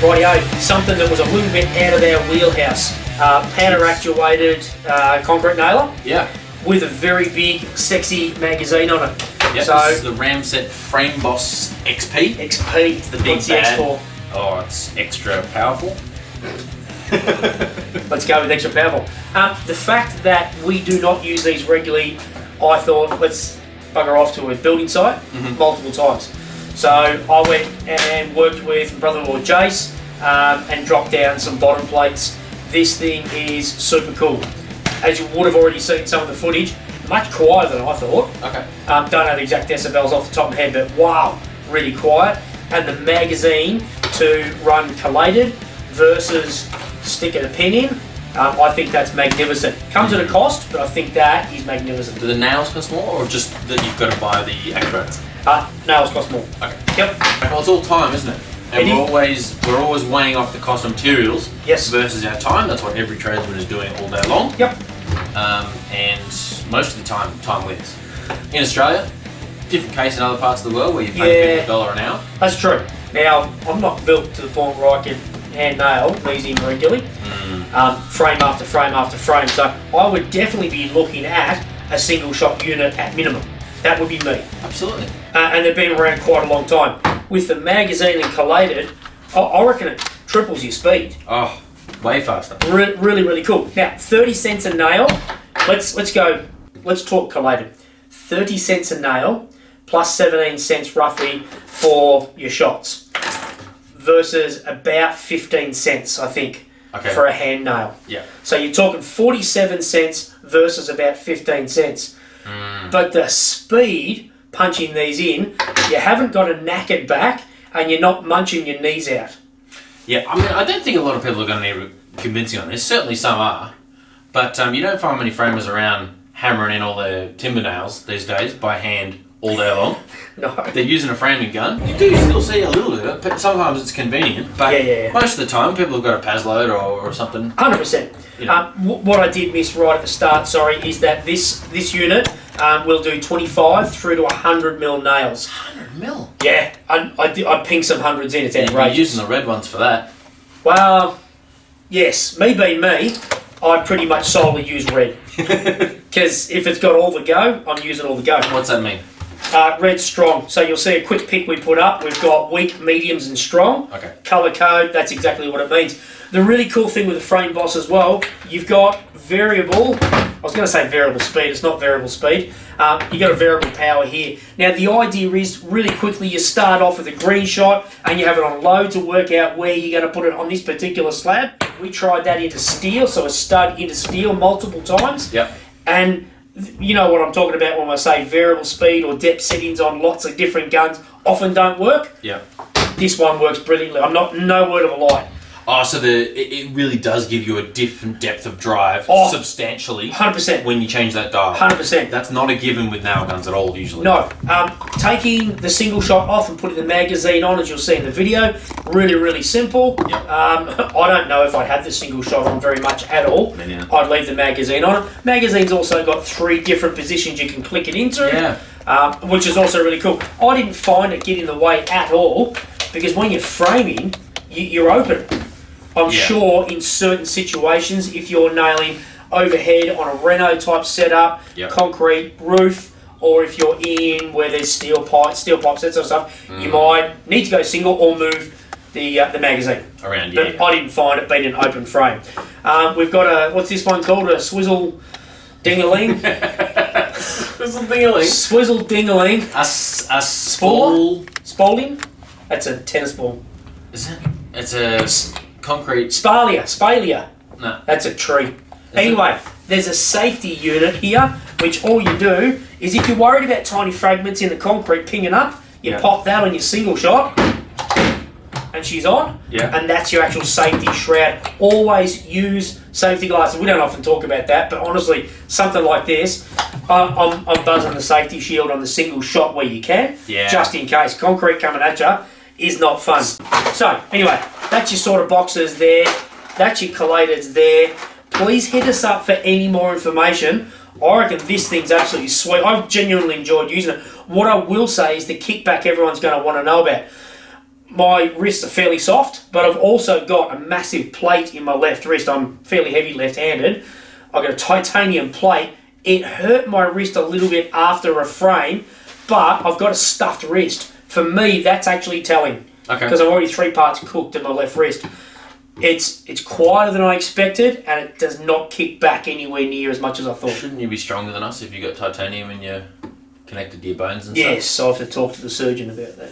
Rightio, something that was a little bit out of our wheelhouse. Powder actuated concrete nailer. Yeah. With a very big, sexy magazine on it. Yep, so, this is the Ramset FrameBoss XP. XP. It's the big What's the X for? Oh, it's extra powerful. Let's go with extra powerful. The fact that we do not use these regularly, I thought, let's bugger off to a building site multiple times. So I went and worked with my brother-in-law Jace and dropped down some bottom plates. This thing is super cool. As you would have already seen some of the footage, much quieter than I thought. Okay. Don't know the exact decibels off the top of my head, but wow, really quiet. And the magazine to run collated versus sticking a pin in, I think that's magnificent. Comes at a cost, but I think that is magnificent. Do the nails cost more, or just that you've got to buy the Actuated? Nails cost more. Okay. Yep. Well, it's all time, isn't it? And we're always weighing off the cost of materials versus our time. That's what every tradesman is doing all day long. Yep. And most of the time wins. In Australia, different case in other parts of the world where you pay people $1 an hour. That's true. Now, I'm not built to the point where I can hand nail these in regularly, frame after frame after frame. So I would definitely be looking at a single shot unit at minimum. That would be me. Absolutely. And they've been around quite a long time. With the magazine and collated, I reckon it triples your speed. Oh, way faster. Really, really cool. Now, 30 cents a nail. Let's talk collated. 30 cents a nail plus 17 cents roughly for your shots versus about 15 cents, I think, for a hand nail. Yeah. So you're talking 47 cents versus about 15 cents. But the speed punching these in, you haven't got a knackered back and you're not munching your knees out. Yeah, I mean, I don't think a lot of people are going to need convincing on this. Certainly some are. But you don't find many framers around hammering in all their timber nails these days by hand all day long. No. They're using a framing gun. You do still see a little bit of it, but sometimes it's convenient. But most of the time, people have got a Pazload or something. 100%. You know. What I did miss right at the start, is that this unit will do 25 through to 100 mil nails. 100 mil? Yeah, I pinged some hundreds in. It's outrageous. You're using the red ones for that. Well, yes. Me being me, I pretty much solely use red. Because if it's got all the go, I'm using all the go. What's that mean? Red's strong. So you'll see a quick pick we put up. We've got weak, mediums and strong. Okay. Colour code, that's exactly what it means. The really cool thing with the FrameBoss as well, you've got variable, I was going to say variable speed, it's not variable speed. You've got a variable power here. Now the idea is really quickly you start off with a green shot and you have it on low to work out where you're going to put it on this particular slab. We tried that into steel, so a stud into steel multiple times. Yep. And you know what I'm talking about when I say variable speed or depth settings on lots of different guns often don't work. Yeah. This one works brilliantly. I'm not, no word of a lie. Oh, so it really does give you a different depth of drive substantially 100% when you change that dial. 100%. That's not a given with nail guns at all usually. No. Taking the single shot off and putting the magazine on, as you'll see in the video, really, really simple. Yep. I don't know if I'd had the single shot on very much at all. Yeah. I'd leave the magazine on it. Magazine's also got 3 different positions you can click it into, which is also really cool. I didn't find it get in the way at all because when you're framing, you're open. I'm sure in certain situations, if you're nailing overhead on a Reno type setup, concrete roof, or if you're in where there's steel pipes, that sort of stuff, you might need to go single or move the magazine around. But I didn't find it being an open frame. We've got a, what's this one called? A swizzle dingaling. Swizzle dingaling. Swizzle dingaling. A Spalding? That's a tennis ball. Is it? It's a concrete. Spalia. No. That's a tree. Anyway, there's a safety unit here, which all you do is if you're worried about tiny fragments in the concrete pinging up, you pop that on your single shot, and she's on, and that's your actual safety shroud. Always use safety glasses. We don't often talk about that, but honestly, something like this, I'm buzzing the safety shield on the single shot where you can, just in case. Concrete coming at you is not fun. So, anyway, that's your sort of boxes there. That's your collateds there. Please hit us up for any more information. I reckon this thing's absolutely sweet. I've genuinely enjoyed using it. What I will say is the kickback everyone's going to want to know about. my wrists are fairly soft, but I've also got a massive plate in my left wrist. I'm fairly heavy left-handed. I've got a titanium plate. It hurt my wrist a little bit after a frame, but I've got a stuffed wrist. For me, that's actually telling. Okay. Because I've already 3 parts cooked in my left wrist. It's quieter than I expected, and it does not kick back anywhere near as much as I thought. Shouldn't you be stronger than us if you got titanium in your connected to your bones and stuff? Yes, I have to talk to the surgeon about that.